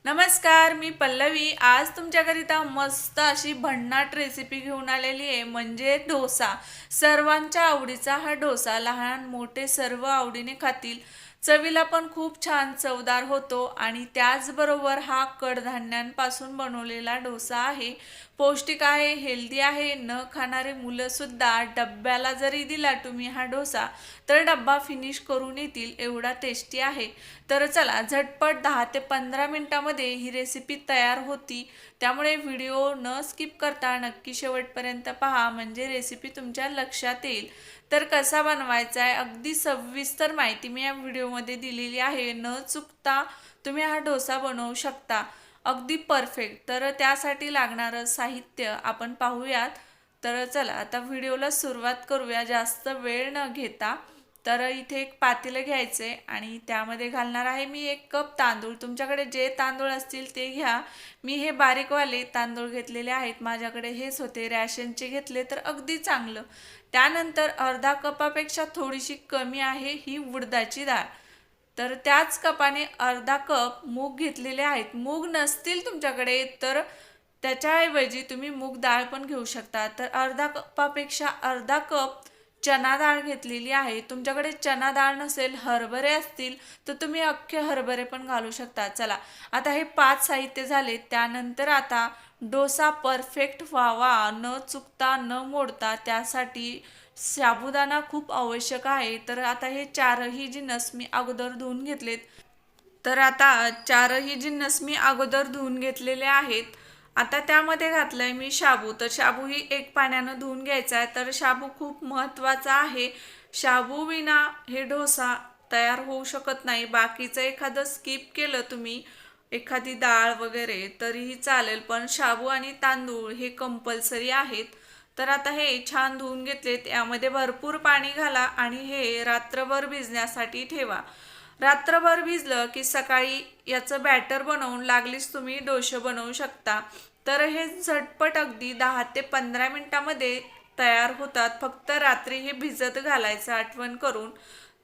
नमस्कार, मी पल्लवी. आज तुमच्याकरिता मस्त अशी भन्नाट रेसिपी घेऊन आलेली आहे, म्हणजे डोसा. सर्वांच्या आवडीचा हा डोसा. लहान मोठे सर्व आवडीने खातील. चवीला पण खूप छान चवदार होतो आणि त्याचबरोबर हा कडधान्यांपासून बनवलेला डोसा आहे. पौष्टिक आहे, हेल्दी आहे. न खाणारे मुलंसुद्धा डब्याला जरी दिला तुम्ही हा डोसा, तर डब्बा फिनिश करून येतील, एवढा टेस्टी आहे. तर चला झटपट 10 ते 15 मिनिटामध्ये ही रेसिपी तयार होती. त्यामुळे व्हिडिओ न स्किप करता नक्की शेवटपर्यंत पहा, म्हणजे रेसिपी तुमच्या लक्षात येईल. तर कसा बनवायचा आहे अगदी सविस्तर माहिती मी या व्हिडिओमध्ये दिलेली आहे. न चुकता तुम्ही हा डोसा बनवू शकता, अगदी परफेक्ट. तर त्यासाठी लागणारं साहित्य आपण पाहूयात. तर चला आता व्हिडिओला सुरुवात करूया जास्त वेळ न घेता. तर इथे एक पातेलं घ्यायचे आणि त्यामध्ये घालणार आहे मी 1 कप तांदूळ. तुमच्याकडे जे तांदूळ असतील ते घ्या. मी हे बारीकवाले तांदूळ घेतलेले आहेत, माझ्याकडे हेच होते. रॅशनचे घेतले तर अगदी चांगलं. त्यानंतर अर्धा कपापेक्षा थोडीशी कमी आहे ही उडदाची डाळ. तर त्याच कपाने अर्धा कप मूग घेतलेले आहेत. मूग नसतील तुमच्याकडे तर त्याच्याऐवजी तुम्ही मूग डाळ पण घेऊ शकता. तर अर्धा कपापेक्षा अर्धा कप चना डाळ घेतलेली आहे. तुमच्याकडे चना डाळ नसेल, हरभरे असतील तर तुम्ही अख्खे हरभरे पण घालू शकता. चला आता हे 5 साहित्य झाले. त्यानंतर आता डोसा परफेक्ट व्हावा, न चुकता न मोडता, त्यासाठी साबुदाणा खूप आवश्यक आहे. तर आता हे चारही जिन्नस मी अगोदर धुवून घेतलेत. तर आता चारही जिन्नस मी अगोदर धुवून घेतलेले आहेत. आता त्यामध्ये घातलंय मी शाबू. तर शाबू ही 1 पाण्यानं धुवून घ्यायचा आहे. तर शाबू खूप महत्त्वाचा आहे. शाबू विना हे डोसा तयार होऊ शकत नाही. बाकीचं एखादं स्किप केलं तुम्ही, एखादी डाळ वगैरे, तरीही चालेल, पण शाबू आणि तांदूळ हे कंपल्सरी आहेत. तर आता हे छान धुवून घेतलेत. यामध्ये भरपूर पाणी घाला आणि हे रात्रभर भिजण्यासाठी ठेवा. रात्रभर भिजलं की सकाळी याचं बॅटर बनवून लागलीच तुम्ही डोसे बनवू शकता. तर हे झटपट अगदी 10 ते 15 मिनिटामध्ये तयार होतात. फक्त रात्री हे भिजत घालायचं आठवण करून.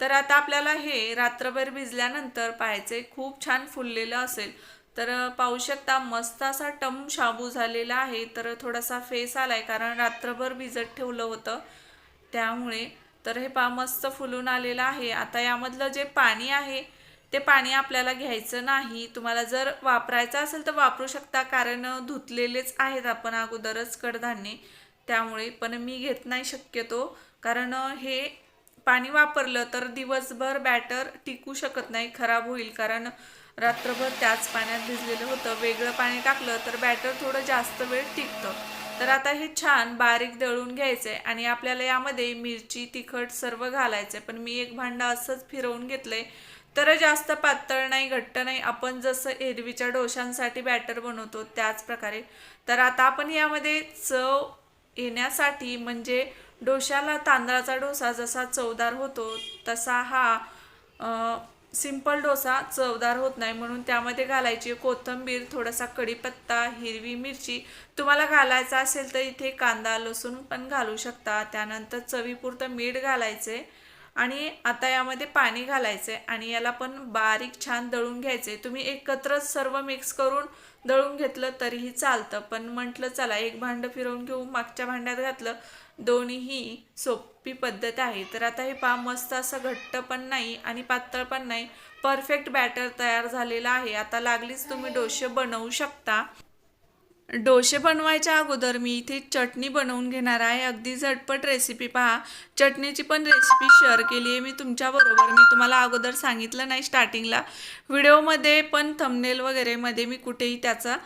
तर आता आपल्याला हे रात्रभर भिजल्यानंतर पाहायचे खूप छान फुललेलं असेल. तर पाहू शकता मस्त असा टम शाबू झालेला आहे. तर थोडासा फेस आलाय कारण रात्रभर भिजत ठेवलं होतं त्यामुळे. तर हे पा मस्त फुलून आलेलं आहे. आता यामधलं जे पाणी आहे ते पाणी आपल्याला घ्यायचं नाही. तुम्हाला जर वापरायचं असेल तर वापरू शकता, कारण धुतलेलेच आहेत आपण अगोदरच कडधान्ये, त्यामुळे. पण मी घेत नाही शक्यतो, कारण हे पाणी वापरलं तर दिवसभर बॅटर टिकू शकत नाही, खराब होईल, कारण रात्रभर त्याच पाण्यात भिजलेलं होतं. वेगळं पाणी टाकलं तर बॅटर थोडं जास्त वेळ टिकतं. तर आता हे छान बारीक दळून घ्यायचं आहे आणि आपल्याला यामध्ये मिरची, तिखट सर्व घालायचं आहे. पण मी एक भांडं असंच फिरवून घेतलंय. तर जास्त पातळ नाही, घट्ट नाही, आपण जसं एरवीच्या डोशांसाठी बॅटर बनवतो त्याच प्रकारे. तर आता आपण यामध्ये चव येण्यासाठी, म्हणजे डोशाला तांदळाचा डोसा जसा चवदार होतो तसा हा सिंपल डोसा चवदार होत नाही, म्हणून त्यामध्ये घालायची कोथिंबीर, थोडासा कढीपत्ता, हिरवी मिरची. तुम्हाला घालायचा असेल तर इथे कांदा लसूण पण घालू शकता. त्यानंतर चवीपुरतं मीठ घालायचे आणि आता यामध्ये पाणी घालायचे आणि याला पण बारीक छान दळून घ्यायचे. तुम्ही एकत्रच सर्व मिक्स करून दळून घेतलं तरीही चालतं, पण म्हटलं चला एक भांडं फिरवून घेऊ, मागच्या भांड्यात घातलं. दोन्हीही सोपी पद्धत आहे. तर आता हे पा मस्त असं घट्ट पण नाही आणि पातळ पण नाही, परफेक्ट बॅटर तयार झालेला आहे. आता लागलीच तुम्ही डोसे बनवू शकता. डोसे बनवायच्या अगोदर मी इथे चटणी बनवून घेणार आहे. अगदी झटपट रेसिपी पहा. चटणीची पण रेसिपी शेअर केली आहे मी तुमच्याबरोबर. मी तुम्हाला अगोदर सांगितलं नाही स्टार्टिंगला व्हिडिओमध्ये, पण थंबनेल वगैरे मध्ये मी कुठेही त्याचा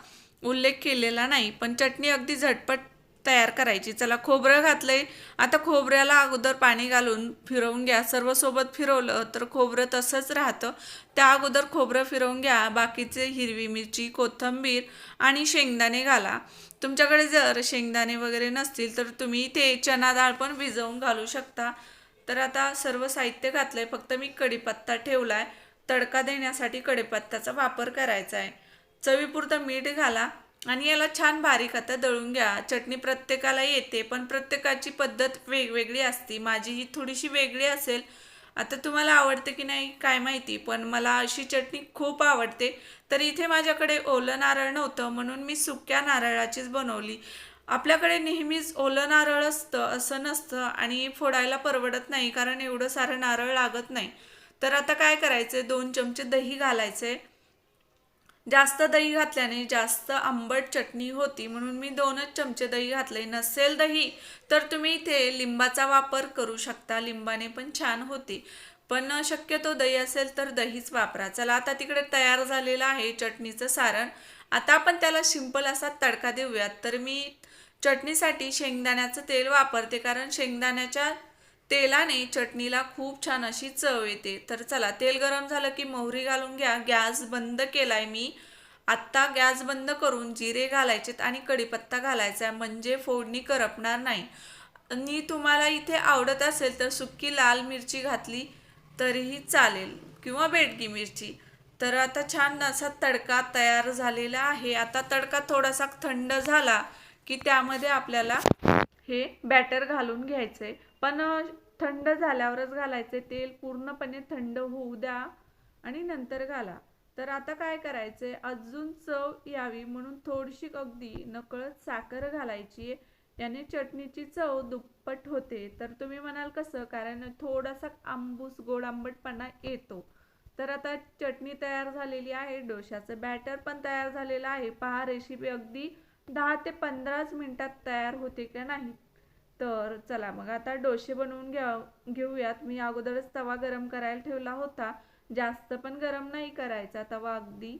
उल्लेख केलेला नाही. पण चटणी अगदी झटपट तयार करायची. चला खोबरं घातलंय. आता खोबऱ्याला अगोदर पाणी घालून फिरवून घ्या. सर्व सोबत फिरवलं तर खोबरं तसंच राहतं. त्या अगोदर खोबरं फिरवून घ्या. बाकीचे हिरवी मिरची, कोथिंबीर आणि शेंगदाणे घाला. तुमच्याकडे जर शेंगदाणे वगैरे नसतील तर तुम्ही ते चना डाळ पण भिजवून घालू शकता. तर आता सर्व साहित्य घातलंय. फक्त मी कढीपत्ता ठेवलाय. तडका देण्यासाठी कढीपत्त्याचा वापर करायचा आहे. चवीपुरतं मीठ घाला आणि याला छान बारीक आता दळून घ्या. चटणी प्रत्येकाला येते, पण प्रत्येकाची पद्धत वेगवेगळी असते. माझी ही थोडीशी वेगळी असेल आता तुम्हाला आवडते की नाही काय माहिती, पण मला अशी चटणी खूप आवडते. तर इथे माझ्याकडे ओलं नारळ नव्हतं म्हणून मी सुक्या नारळाचीच बनवली. आपल्याकडे नेहमीच ओलं नारळ असतं असं नसतं आणि फोडायला परवडत नाही कारण एवढं सारं नारळ लागत नाही. तर आता काय करायचं, 2 चमचे दही घालायचे. जास्त दही घातल्याने जास्त आंबट चटणी होती म्हणून मी 2च चमचे दही घातले. नसेल दही तर तुम्ही इथे लिंबाचा वापर करू शकता, लिंबाने पण छान होते. पण शक्यतो दही असेल तर दहीच वापरा. चला आता तिकडे तयार झालेलं आहे चटणीचं सारण. आता आपण त्याला सिंपल असा तडका देऊयात. तर मी चटणीसाठी शेंगदाण्याचं तेल वापरते कारण शेंगदाण्याच्या तेलाने चटणीला खूप छान अशी चव येते. तर चला तेल गरम झालं की मोहरी घालून घ्या. गॅस बंद केलाय मी. आत्ता गॅस बंद करून जिरे घालायचेत आणि कढीपत्ता घालायचा म्हणजे फोडणी करपणार नाही. आणि तुम्हाला इथे आवडत असेल तर सुक्की लाल मिरची घातली तरीही चालेल किंवा बेडगी मिरची. तर आता छान असा तडका तयार झालेला आहे. आता तडका थोडासा थंड झाला की त्यामध्ये आपल्याला हे बॅटर घालून घ्यायचे. पण थंड झाल्यावरच घालायचे. तेल पूर्णपणे थंड होऊ द्या आणि नंतर घाला. तर आता काय करायचे, अजून चव यावी म्हणून थोडीशी अगदी नकळत साखर घालायची. याने चटणीची चव दुप्पट होते. तर तुम्ही म्हणाल कसं, कारण थोडासा आंबूस गोड आंबटपणा येतो. तर आता चटणी तयार झालेली आहे, डोशाचं बॅटर पण तयार झालेलं आहे. पहा रेसिपी अगदी 10 ते 15 मिनिटात तयार होते का नाही. तर चला मग आता डोसे बनवून घेऊयात. मी अगोदरच तवा गरम करायला ठेवला होता. जास्त पण गरम नाही करायचा तवा अगदी.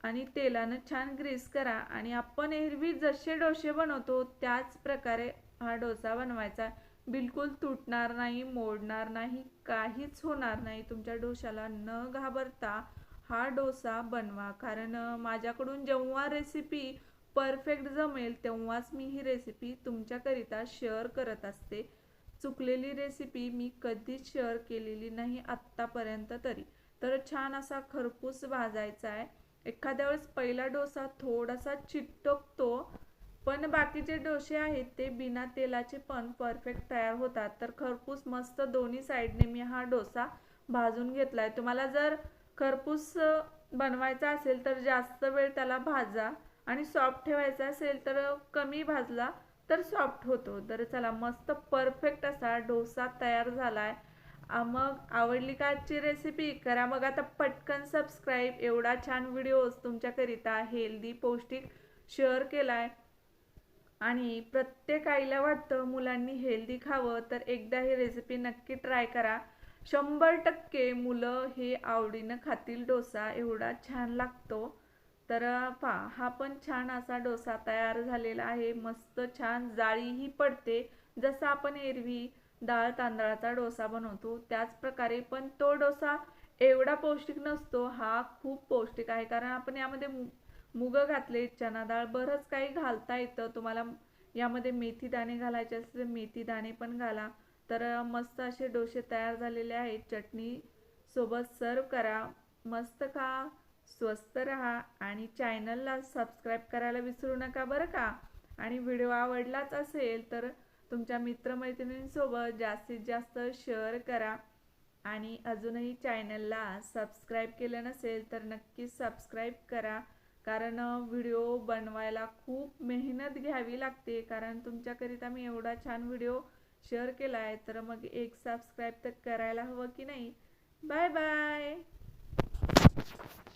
आणि तेलानं छान ग्रीस करा आणि आपण एरवी जसे डोसे बनवतो त्याच प्रकारे हा डोसा बनवायचा. बिलकुल तुटणार नाही, मोडणार नाही, काहीच होणार नाही. तुमच्या डोशाला न घाबरता हा डोसा बनवा. कारण माझ्याकडून जेव्हा रेसिपी परफेक्ट जमेल तेव्हाच मी ही रेसिपी तुमच्याकरिता शेअर करत असते. चुकलेली रेसिपी मी कधीच शेअर केलेली नाही आत्तापर्यंत तरी. तर छान असा खरपूस भाजायचा आहे. एखाद्या वेळेस पहिला डोसा थोडासा चिटकतो, पण बाकीचे डोसे आहेत ते बिना तेलाचे पण परफेक्ट तयार होतात. तर खरपूस मस्त दोन्ही साईडने मी हा डोसा भाजून घेतलाय. तुम्हाला जर खरपूस बनवायचा असेल तर जास्त वेळ त्याला भाजा आणि सॉफ्ट ठेवायचा असेल तर कमी भाजला तर सॉफ्ट होतो. तर चला मस्त परफेक्ट असा डोसा तयार झालाय. मग आवडली का आजची रेसिपी, करा मग आता पटकन सबस्क्राईब. एवढा छान व्हिडिओज तुमच्याकरिता हेल्दी पौष्टिक शेअर केलाय आणि प्रत्येक आईला वाटतं मुलांनी हेल्दी खावं, तर एकदा ही रेसिपी नक्की ट्राय करा. 100% मुलं हे आवडीनं खातील डोसा, एवढा छान लागतो. तर पहा हा पण छान असा डोसा तयार झालेला आहे. मस्त छान जाळीही पडते. जसं आपण एरवी डाळ तांदळाचा डोसा बनवतो त्याच प्रकारे, पण तो डोसा एवढा पौष्टिक नसतो. हा खूप पौष्टिक आहे कारण आपण यामध्ये मुग घातले, चना डाळ, बरंच काही घालता येतं. तुम्हाला यामध्ये मेथी दाणे घालायचे असतील तर मेथी दाणे पण घाला. तर मस्त असे डोसे तयार झालेले आहेत. चटणी सोबत सर्व करा. मस्त खा, स्वस्त रहा आणि चॅनलला सबस्क्राईब करायला विसरू नका बरं का. आणि व्हिडिओ आवडलाच असेल तर तुमच्या मित्रमैत्रिणींसोबत जास्तीत जास्त शेअर करा. आणि अजूनही चॅनलला सबस्क्राईब केलं नसेल तर नक्कीच सबस्क्राईब करा. कारण व्हिडिओ बनवायला खूप मेहनत घ्यावी लागते. कारण तुमच्याकरिता मी एवढा छान व्हिडिओ शेअर केला आहे, तर मग एक सबस्क्राईब तर करायला हवं की नाही. Bye bye.